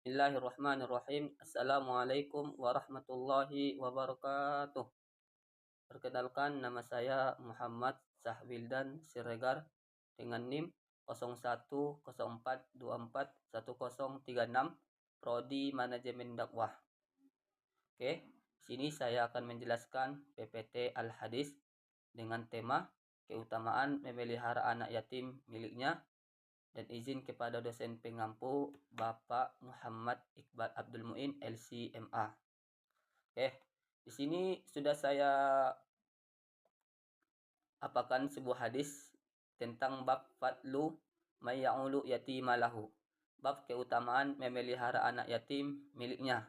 Bismillahirrahmanirrahim. Assalamualaikum warahmatullahi wabarakatuh. Perkenalkan, nama saya Muhammad Sahwildan Siregar dengan NIM 0104241036, Prodi Manajemen Dakwah. Oke, di sini saya akan menjelaskan PPT Al-Hadis dengan tema keutamaan memelihara anak yatim miliknya dan izin kepada dosen pengampu Bapak Muhammad Iqbal Abdul Muin LCMA. Oke, di sini sudah saya apakan sebuah hadis tentang bab fadlu mayya'ulu yatimalahu. Bab keutamaan memelihara anak yatim miliknya.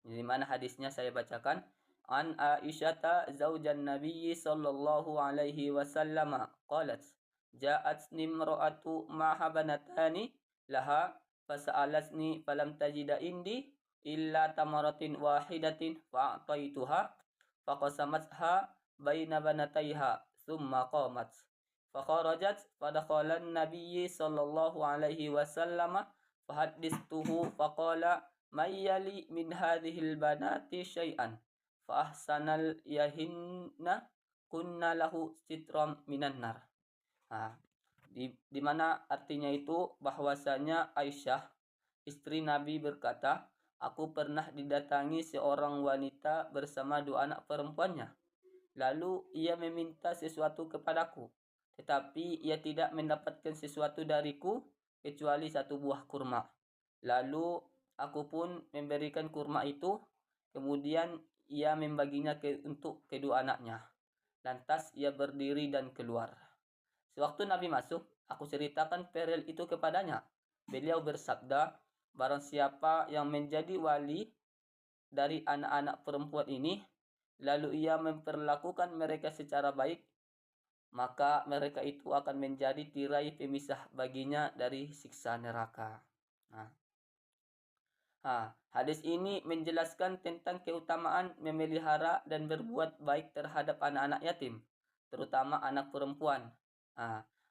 Di mana hadisnya saya bacakan. An Aisyata zaujan Nabi sallallahu alaihi wasallam qalat ja'at nimra'atu mahabanatani laha fasa'alatni falam tajida indi illa tamaratin wahidatin fa'ataituha faqasamatha baina banataiha thumma qamat fakharajat fadakhala an-nabiy sallallahu alaihi wasallam fahaddistuhu faqala mayyali min hadhil banati syai'an fa ahsanal yahinna kunna lahu sitram minan nar. Di mana artinya itu bahwasanya Aisyah istri Nabi berkata, aku pernah didatangi seorang wanita bersama dua anak perempuannya. Lalu ia meminta sesuatu kepadaku, tetapi ia tidak mendapatkan sesuatu dariku kecuali satu buah kurma. Lalu aku pun memberikan kurma itu, kemudian ia membaginya untuk kedua anaknya. Lantas ia berdiri dan keluar. Sewaktu Nabi masuk, aku ceritakan peril itu kepadanya. Beliau bersabda, barang siapa yang menjadi wali dari anak-anak perempuan ini, lalu ia memperlakukan mereka secara baik, maka mereka itu akan menjadi tirai pemisah baginya dari siksa neraka. Hadis ini menjelaskan tentang keutamaan memelihara dan berbuat baik terhadap anak-anak yatim, terutama anak perempuan.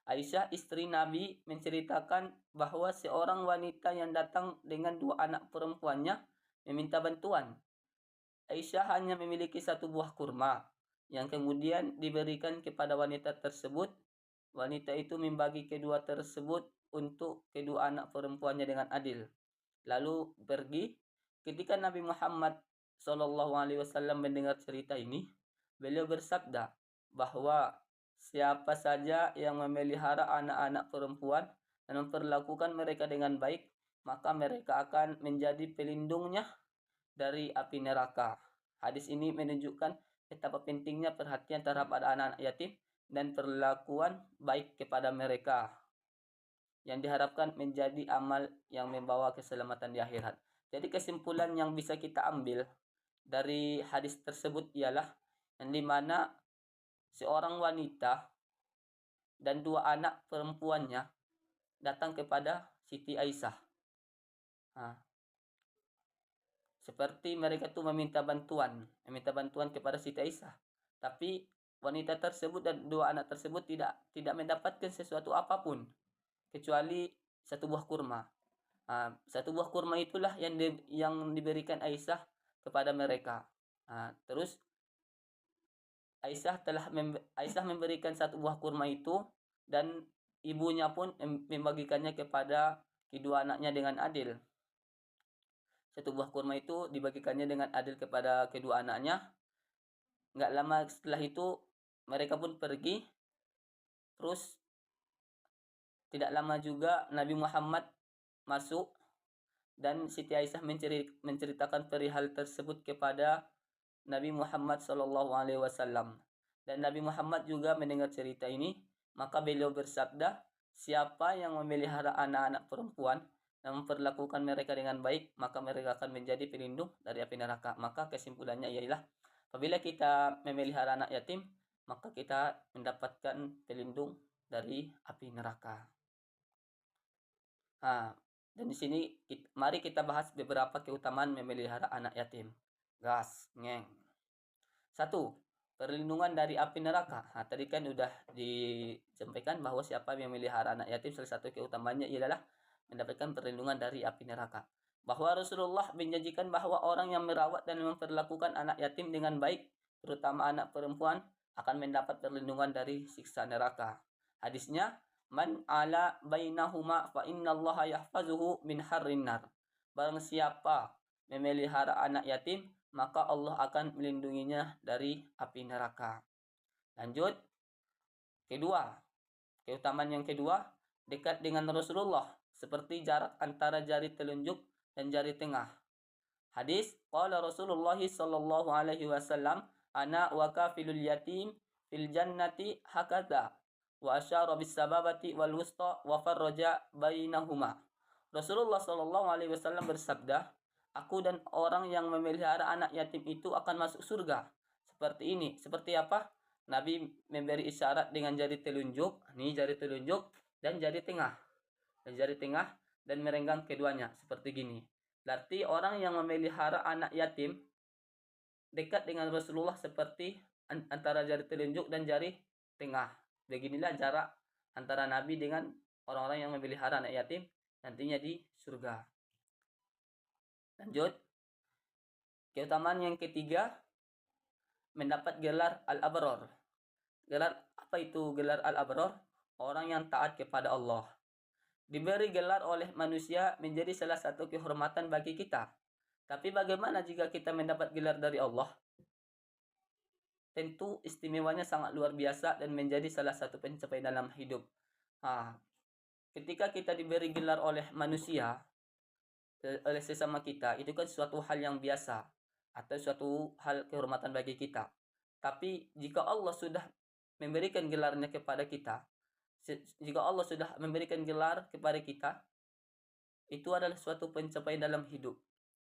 Aisyah istri Nabi menceritakan bahwa seorang wanita yang datang dengan dua anak perempuannya meminta bantuan. Aisyah hanya memiliki satu buah kurma yang kemudian diberikan kepada wanita tersebut. Wanita itu membagi kedua tersebut untuk kedua anak perempuannya dengan adil. Lalu pergi. Ketika Nabi Muhammad SAW mendengar cerita ini, beliau bersabda bahwa siapa saja yang memelihara anak-anak perempuan dan memperlakukan mereka dengan baik, maka mereka akan menjadi pelindungnya dari api neraka. Hadis ini menunjukkan betapa pentingnya perhatian terhadap anak-anak yatim dan perlakuan baik kepada mereka, yang diharapkan menjadi amal yang membawa keselamatan di akhirat. Jadi kesimpulan yang bisa kita ambil dari hadis tersebut ialah yang dimana seorang wanita dan dua anak perempuannya datang kepada Siti Aisyah. Seperti mereka tuh meminta bantuan kepada Siti Aisyah. Tapi wanita tersebut dan dua anak tersebut tidak mendapatkan sesuatu apapun kecuali satu buah kurma. Satu buah kurma itulah yang diberikan Aisyah kepada mereka. Terus Aisyah memberikan satu buah kurma itu dan ibunya pun membagikannya kepada kedua anaknya dengan adil. Satu buah kurma itu dibagikannya dengan adil kepada kedua anaknya. Nggak lama setelah itu mereka pun pergi. Terus tidak lama juga Nabi Muhammad masuk dan Siti Aisyah menceritakan perihal tersebut kepada Nabi Muhammad SAW. Dan Nabi Muhammad juga mendengar cerita ini, maka beliau bersabda, siapa yang memelihara anak-anak perempuan dan memperlakukan mereka dengan baik, maka mereka akan menjadi pelindung dari api neraka. Maka kesimpulannya ialah, apabila kita memelihara anak yatim, maka kita mendapatkan pelindung dari api neraka. Dan di sini mari kita bahas beberapa keutamaan memelihara anak yatim. Gas, ngeng. 1. Perlindungan dari api neraka. Tadi kan udah disampaikan bahwa siapa yang memelihara anak yatim, salah satu keutamanya ialah mendapatkan perlindungan dari api neraka. bahwa Rasulullah menjanjikan bahwa orang yang merawat dan memperlakukan anak yatim dengan baik, terutama anak perempuan, akan mendapat perlindungan dari siksa neraka. Hadisnya, man ala bainahuma fa innallaha yahfazuhu min harrin nar. Barang siapa memelihara anak yatim, maka Allah akan melindunginya dari api neraka. Lanjut, kedua, keutamaan yang kedua, dekat dengan Rasulullah, seperti jarak antara jari telunjuk dan jari tengah. Hadis, qala Rasulullah sallallahu alaihi wasallam, ana wa kafilul yatim fil jannati hakadha, wa asyara bis sababati wal wusta wa farraja bainahuma. Rasulullah sallallahu alaihi wasallam bersabda, aku dan orang yang memelihara anak yatim itu akan masuk surga. Seperti ini. Seperti apa? Nabi memberi isyarat dengan jari telunjuk, ini jari telunjuk dan jari tengah. Dan jari tengah dan merenggang keduanya seperti gini. Berarti orang yang memelihara anak yatim dekat dengan Rasulullah seperti antara jari telunjuk dan jari tengah. Beginilah jarak antara Nabi dengan orang-orang yang memelihara anak yatim nantinya di surga. Lanjut. Keutamaan yang ketiga, mendapat gelar Al-Abrar. Gelar apa itu gelar Al-Abrar? Orang yang taat kepada Allah. Diberi gelar oleh manusia menjadi salah satu kehormatan bagi kita. Tapi bagaimana jika kita mendapat gelar dari Allah? Tentu istimewanya sangat luar biasa dan menjadi salah satu pencapaian dalam hidup. Ketika kita diberi gelar oleh manusia, oleh sesama kita, itu kan suatu hal yang biasa atau suatu hal kehormatan bagi kita. Tapi jika Allah sudah memberikan gelarnya kepada kita, jika Allah sudah memberikan gelar kepada kita, itu adalah suatu pencapaian dalam hidup.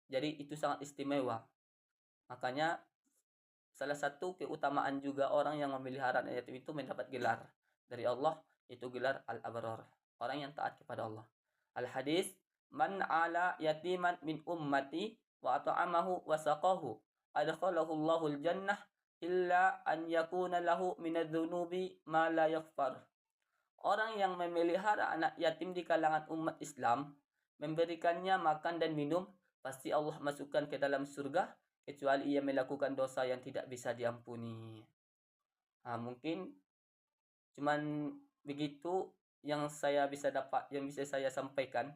Jadi itu sangat istimewa. Makanya salah satu keutamaan juga orang yang memelihara anak yatim itu mendapat gelar dari Allah, itu gelar Al-Abrar, orang yang taat kepada Allah. Al-hadis, man ala yatiman min ummati wa at'amahu wa saqahu adkhalahu Allahul jannah illa an yakuna lahu minadz-dzunubi ma la yaghfar. Orang yang memelihara anak yatim di kalangan umat Islam, memberikannya makan dan minum, pasti Allah masukkan ke dalam surga, kecuali ia melakukan dosa yang tidak bisa diampuni. Mungkin cuman begitu yang saya bisa sampaikan.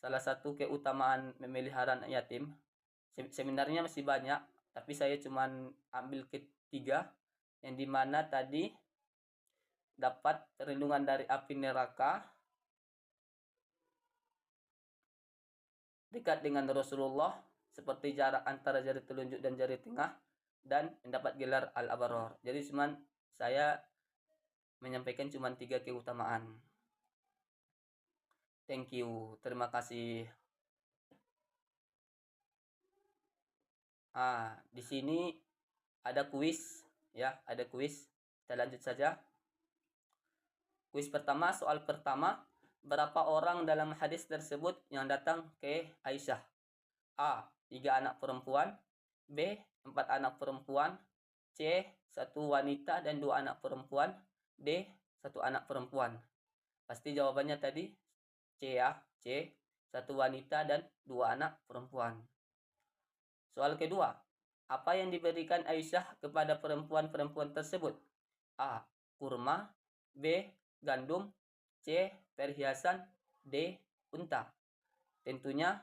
Salah satu keutamaan memelihara anak yatim. Sebenarnya masih banyak, tapi saya cuman ambil ketiga, yang dimana tadi dapat perlindungan dari api neraka, dekat dengan Rasulullah seperti jarak antara jari telunjuk dan jari tengah, dan mendapat gelar Al-Abrar. Jadi cuman saya menyampaikan cuman 3 keutamaan. Thank you. Terima kasih. Di sini ada kuis ya, ada kuis. Kita lanjut saja. Kuis pertama, soal pertama, berapa orang dalam hadis tersebut yang datang ke Aisyah? A. 3 anak perempuan, B. 4 anak perempuan, C. 1 wanita dan 2 anak perempuan, D. 1 anak perempuan. Pasti jawabannya tadi C ya, C. 1 wanita dan 2 anak perempuan. Soal kedua, apa yang diberikan Aisyah kepada perempuan-perempuan tersebut? A. Kurma, B. Gandum, C. Perhiasan, D. Unta. Tentunya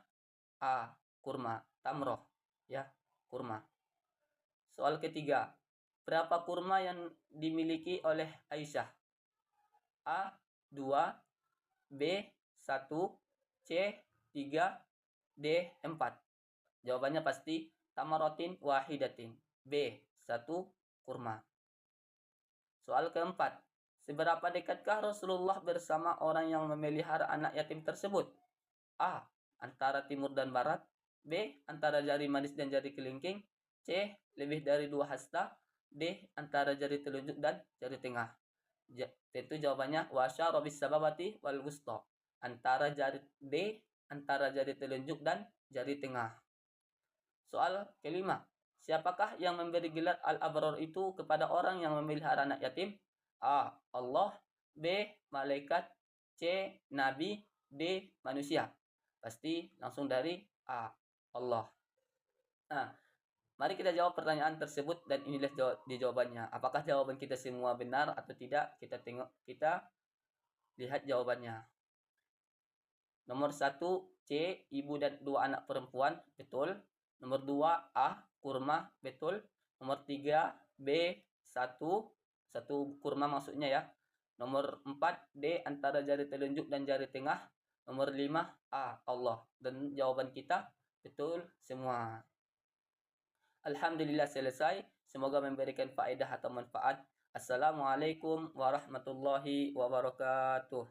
A. Kurma, tamroh ya, kurma. Soal ketiga, berapa kurma yang dimiliki oleh Aisyah? A. 2, B. 1, C. 3, D. 4. Jawabannya pasti tamarotin wahidatin, B. 1 kurma. Soal keempat, seberapa dekatkah Rasulullah bersama orang yang memelihara anak yatim tersebut? A. Antara timur dan barat, B. Antara jari manis dan jari kelingking, C. Lebih dari 2 hasta, D. Antara jari telunjuk dan jari tengah. Tentu jawabannya wasyara bis sababati wal wusta, antara jari D, antara jari telunjuk dan jari tengah. Soal kelima, siapakah yang memberi gelar Al-Abrar itu kepada orang yang memelihara anak yatim? A. Allah, B. Malaikat, C. Nabi, D. Manusia. Pasti langsung dari A, Allah. Nah, mari kita jawab pertanyaan tersebut dan inilah jawabannya. Apakah jawaban kita semua benar atau tidak? Kita lihat jawabannya. Nomor 1 C, ibu dan 2 anak perempuan, betul. Nomor 2 A, kurma, betul. Nomor 3 B, satu kurma maksudnya ya. Nomor 4 D, antara jari telunjuk dan jari tengah. Nomor 5 A, Allah. Dan jawaban kita betul semua. Alhamdulillah selesai. Semoga memberikan faedah atau manfaat. Assalamualaikum warahmatullahi wabarakatuh.